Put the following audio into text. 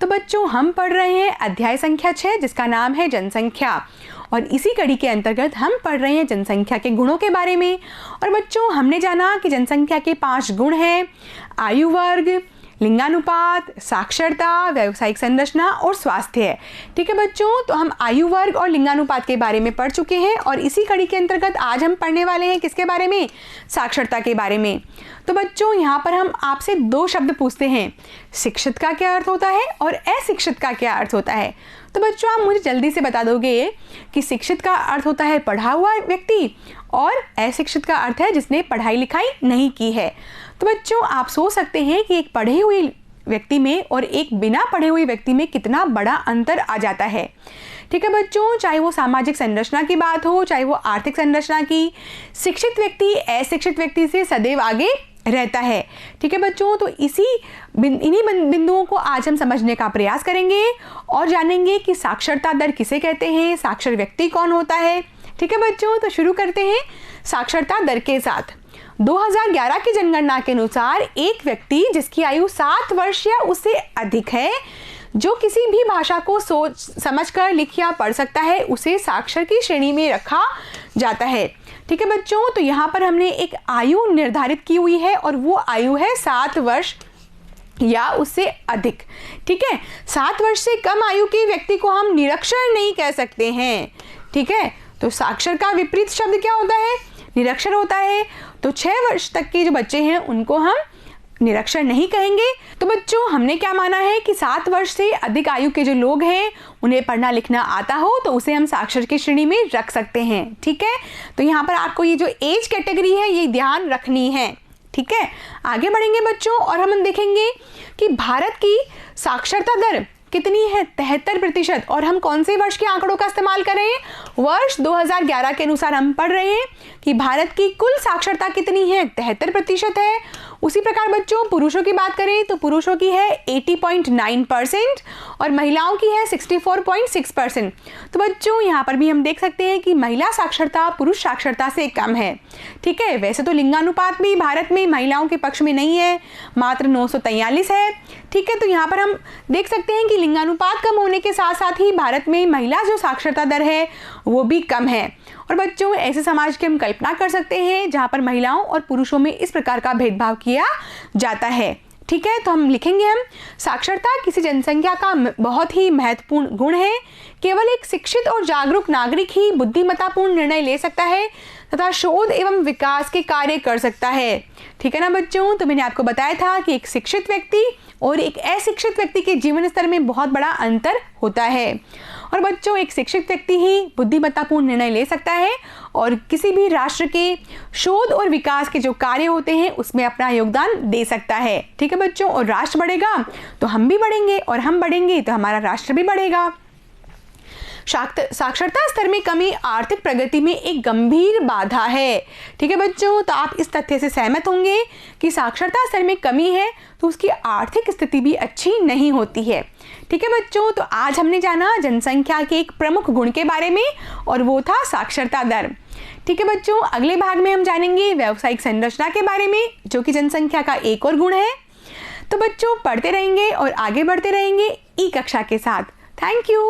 तो बच्चों हम पढ़ रहे हैं अध्याय संख्या 6 जिसका नाम है जनसंख्या, और इसी कड़ी के अंतर्गत हम पढ़ रहे हैं जनसंख्या के गुणों के बारे में। और बच्चों हमने जाना कि जनसंख्या के 5 गुण हैं: आयु वर्ग, लिंगानुपात, साक्षरता, व्यावसायिक संरचना और स्वास्थ्य। ठीक है बच्चों, तो हम आयु वर्ग और लिंगानुपात के बारे में पढ़ चुके हैं और इसी कड़ी के अंतर्गत आज हम पढ़ने वाले हैं किसके बारे में? साक्षरता के बारे में। तो बच्चों यहाँ पर हम आपसे 2 शब्द पूछते हैं, शिक्षित का क्या अर्थ होता है और अशिक्षित का क्या अर्थ होता है। तो बच्चों आप मुझे जल्दी से बता दोगे कि शिक्षित का अर्थ होता है पढ़ा हुआ व्यक्ति और अशिक्षित का अर्थ है जिसने पढ़ाई लिखाई नहीं की है। तो बच्चों आप सोच सकते हैं कि एक पढ़े हुए व्यक्ति में और एक बिना पढ़े हुए व्यक्ति में कितना बड़ा अंतर आ जाता है। ठीक है बच्चों, चाहे वो सामाजिक संरचना की बात हो, चाहे वो आर्थिक संरचना की, शिक्षित व्यक्ति अशिक्षित व्यक्ति से सदैव आगे रहता है। ठीक है बच्चों, तो इन्हीं बिंदुओं को आज हम समझने का प्रयास करेंगे और जानेंगे कि साक्षरता दर किसे कहते हैं, साक्षर व्यक्ति कौन होता है। ठीक है बच्चों, तो शुरू करते हैं साक्षरता दर के साथ। 2011 की जनगणना के अनुसार एक व्यक्ति जिसकी आयु 7 वर्ष या उससे अधिक है, जो किसी भी भाषा को सोच समझकर लिख या पढ़ सकता है, उसे साक्षर की श्रेणी में रखा जाता है। ठीक है बच्चों, तो यहाँ पर हमने एक आयु निर्धारित की हुई है और वो आयु है 7 वर्ष या उससे अधिक। ठीक है, 7 वर्ष से कम आयु के व्यक्ति को हम निरक्षर नहीं कह सकते हैं। ठीक है, तो साक्षर का विपरीत शब्द क्या होता है? निरक्षर होता है। तो 6 वर्ष तक के जो बच्चे हैं उनको हम निरक्षर नहीं कहेंगे। तो बच्चों हमने क्या माना है कि 7 वर्ष से अधिक आयु के जो लोग हैं उन्हें पढ़ना लिखना आता हो तो उसे हम साक्षर की श्रेणी में रख सकते हैं। ठीक है, तो यहाँ पर आपको ये जो एज कैटेगरी है ये ध्यान रखनी है। ठीक है, आगे बढ़ेंगे बच्चों और हम देखेंगे कि भारत की साक्षरता दर कितनी है? 73%। और हम कौन से वर्ष के आंकड़ों का इस्तेमाल कर रहे हैं? वर्ष 2011 के अनुसार हम पढ़ रहे हैं कि भारत की कुल साक्षरता कितनी है? 73% है। उसी प्रकार बच्चों पुरुषों की बात करें तो पुरुषों की है 80.9% और महिलाओं की है 64.6%। तो बच्चों यहाँ पर भी हम देख सकते हैं कि महिला साक्षरता पुरुष साक्षरता से कम है। ठीक है, वैसे तो लिंगानुपात भी भारत में महिलाओं के पक्ष में नहीं है, मात्र 943 है। ठीक है, तो यहाँ पर हम देख सकते हैं कि लिंगानुपात कम होने के साथ साथ ही भारत में महिला जो साक्षरता दर है वो भी कम है। और बच्चों ऐसे समाज की हम कल्पना कर सकते हैं जहाँ पर महिलाओं और पुरुषों में इस प्रकार का भेदभाव किया जाता है। ठीक है, तो हम लिखेंगे हम साक्षरता किसी जनसंख्या का बहुत ही महत्वपूर्ण गुण है। केवल एक शिक्षित और जागरूक नागरिक ही बुद्धिमत्तापूर्ण निर्णय ले सकता है तथा शोध एवं विकास के कार्य कर सकता है। ठीक है ना बच्चों, तो मैंने आपको बताया था कि एक शिक्षित व्यक्ति और एक अशिक्षित व्यक्ति के जीवन स्तर में बहुत बड़ा अंतर होता है। और बच्चों एक शिक्षित व्यक्ति ही बुद्धिमत्तापूर्ण निर्णय ले सकता है और किसी भी राष्ट्र के शोध और विकास के जो कार्य होते हैं उसमें अपना योगदान दे सकता है। ठीक है बच्चों, और राष्ट्र बढ़ेगा तो हम भी बढ़ेंगे और हम बढ़ेंगे तो हमारा राष्ट्र भी बढ़ेगा। साक्षरता स्तर में कमी आर्थिक प्रगति में एक गंभीर बाधा है। ठीक है बच्चों, तो आप इस तथ्य से सहमत होंगे कि साक्षरता स्तर में कमी है तो उसकी आर्थिक स्थिति भी अच्छी नहीं होती है। ठीक है बच्चों, तो आज हमने जाना जनसंख्या के एक प्रमुख गुण के बारे में और वो था साक्षरता दर। ठीक है बच्चों, अगले भाग में हम जानेंगे व्यावसायिक संरचना के बारे में जो कि जनसंख्या का एक और गुण है। तो बच्चों पढ़ते रहेंगे और आगे बढ़ते रहेंगे ई कक्षा के साथ। Thank you.